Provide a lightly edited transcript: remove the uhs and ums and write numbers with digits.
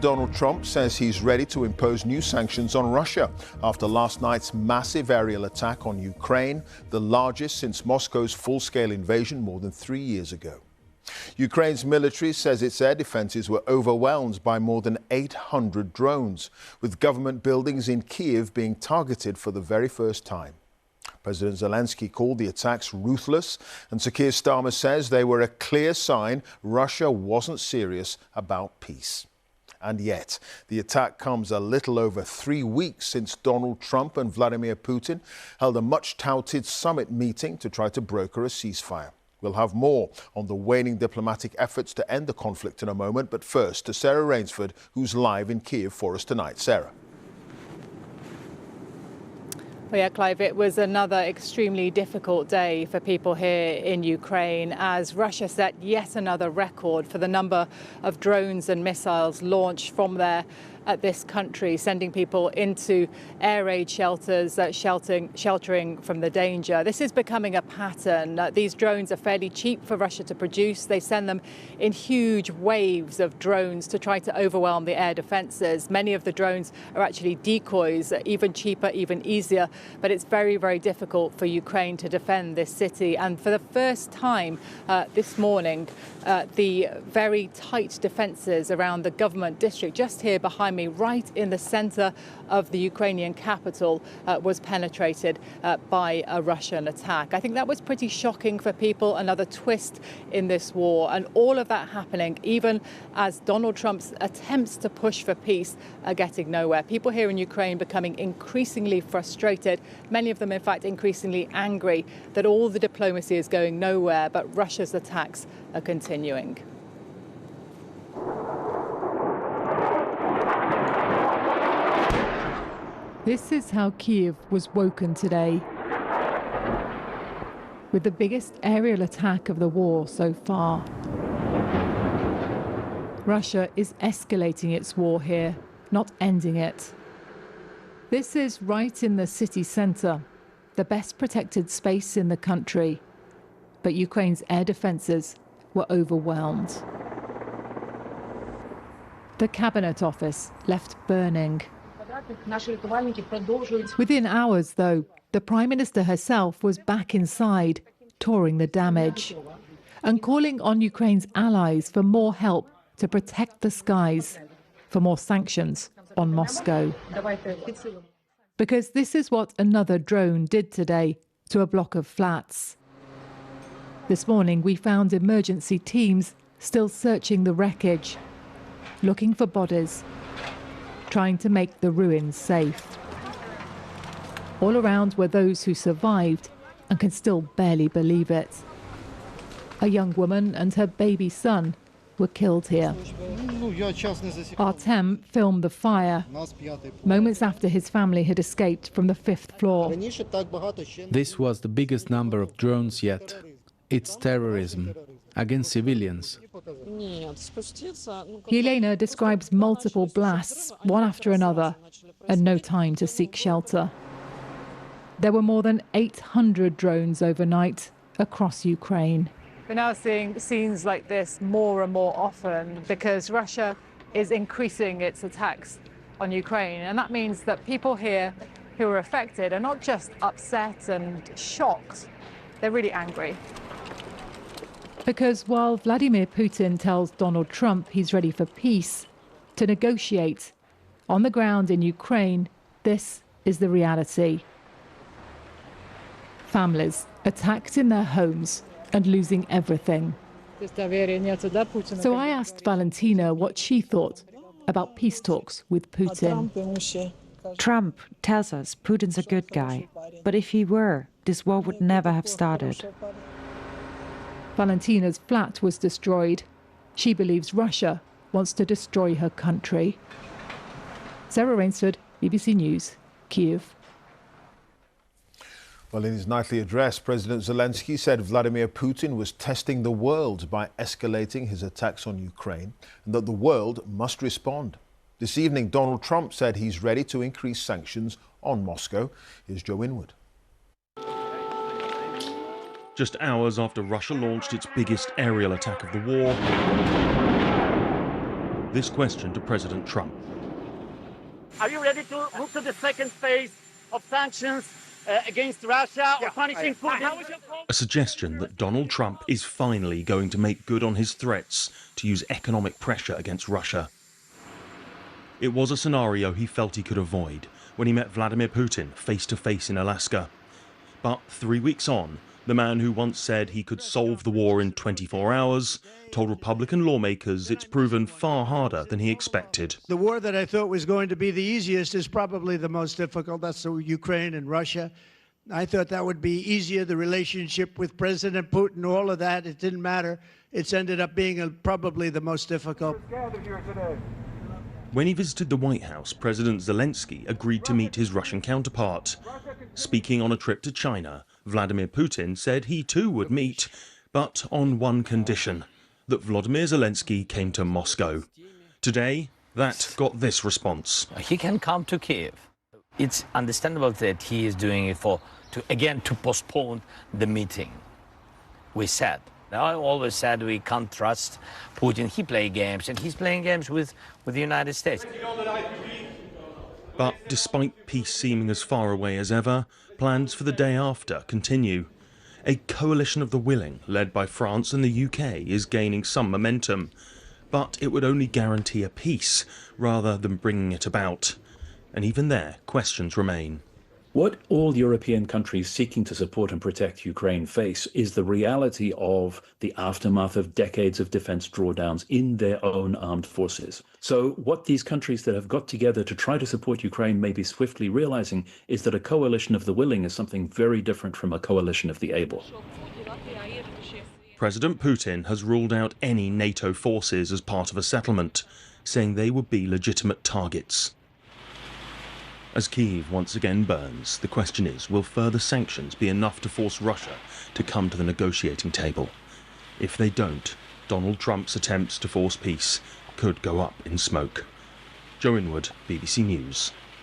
Donald Trump says he's ready to impose new sanctions on Russia after last night's massive aerial attack on Ukraine, the largest since Moscow's full-scale invasion more than 3 years ago. Ukraine's military says its air defenses were overwhelmed by more than 800 drones, with government buildings in Kiev being targeted for the very first time. President Zelensky called the attacks ruthless, and Sir Keir Starmer says they were a clear sign Russia wasn't serious about peace. And yet, the attack comes a little over 3 weeks since Donald Trump and Vladimir Putin held a much-touted summit meeting to try to broker a ceasefire. We'll have more on the waning diplomatic efforts to end the conflict in a moment, but first to Sarah Rainsford, who's live in Kiev for us tonight. Sarah. Well, yeah, Clive, it was another extremely difficult day for people here in Ukraine as Russia set yet another record for the number of drones and missiles launched from there at this country, sending people into air raid shelters, sheltering from the danger. This is becoming a pattern. These drones are fairly cheap for Russia to produce. They send them in huge waves of drones to try to overwhelm the air defenses. Many of the drones are actually decoys, even cheaper, even easier. But it's very, very difficult for Ukraine to defend this city. And for the first time this morning, the very tight defenses around the government district just here behind me, right in the center of the Ukrainian capital, was penetrated by a Russian attack. I think that was pretty shocking for people, another twist in this war. And all of that happening even as Donald Trump's attempts to push for peace are getting nowhere. People here in Ukraine becoming increasingly frustrated, many of them, in fact, increasingly angry that all the diplomacy is going nowhere, but Russia's attacks are continuing. This is how Kiev was woken today, with the biggest aerial attack of the war so far. Russia is escalating its war here, not ending it. This is right in the city centre, the best protected space in the country. But Ukraine's air defences were overwhelmed. The cabinet office left burning. Within hours, though, the Prime Minister herself was back inside, touring the damage and calling on Ukraine's allies for more help to protect the skies, for more sanctions on Moscow. Because this is what another drone did today to a block of flats. This morning, we found emergency teams still searching the wreckage, looking for bodies, trying to make the ruins safe. All around were those who survived and can still barely believe it. A young woman and her baby son were killed here. Artem filmed the fire moments after his family had escaped from the 5th floor. This was the biggest number of drones yet. It's terrorism against civilians. Yelena describes multiple blasts, one after another, and no time to seek shelter. There were more than 800 drones overnight across Ukraine. We're now seeing scenes like this more and more often because Russia is increasing its attacks on Ukraine. And that means that people here who are affected are not just upset and shocked, they're really angry. Because while Vladimir Putin tells Donald Trump he's ready for peace, to negotiate, on the ground in Ukraine, this is the reality. Families attacked in their homes and losing everything. So I asked Valentina what she thought about peace talks with Putin. Trump tells us Putin's a good guy, but if he were, this war would never have started. Valentina's flat was destroyed. She believes Russia wants to destroy her country. Sarah Rainsford, BBC News, Kiev. Well, in his nightly address, President Zelensky said Vladimir Putin was testing the world by escalating his attacks on Ukraine and that the world must respond. This evening, Donald Trump said he's ready to increase sanctions on Moscow. Here's Joe Inwood. Just hours after Russia launched its biggest aerial attack of the war, this question to President Trump. Are you ready to move to the second phase of sanctions against Russia or punishing Putin? A suggestion that Donald Trump is finally going to make good on his threats to use economic pressure against Russia. It was a scenario he felt he could avoid when he met Vladimir Putin face to face in Alaska. But 3 weeks on, the man who once said he could solve the war in 24 hours told Republican lawmakers it's proven far harder than he expected. The war that I thought was going to be the easiest is probably the most difficult. That's the Ukraine and Russia. I thought that would be easier, the relationship with President Putin, all of that. It didn't matter. It's ended up being probably the most difficult. When he visited the White House, President Zelensky agreed to meet his Russian counterpart. Speaking on a trip to China, Vladimir Putin said he too would meet, but on one condition, that Vladimir Zelensky came to Moscow. Today, that got this response. He can come to Kiev. It's understandable that he is doing it to postpone the meeting. I always said we can't trust Putin. He plays games, and he's playing games with the United States. But despite peace seeming as far away as ever, plans for the day after continue. A coalition of the willing, led by France and the UK, is gaining some momentum. But it would only guarantee a peace, rather than bringing it about. And even there, questions remain. What all European countries seeking to support and protect Ukraine face is the reality of the aftermath of decades of defense drawdowns in their own armed forces. So what these countries that have got together to try to support Ukraine may be swiftly realizing is that a coalition of the willing is something very different from a coalition of the able. President Putin has ruled out any NATO forces as part of a settlement, saying they would be legitimate targets. As Kyiv once again burns, the question is, will further sanctions be enough to force Russia to come to the negotiating table? If they don't, Donald Trump's attempts to force peace could go up in smoke. Inwood, BBC News.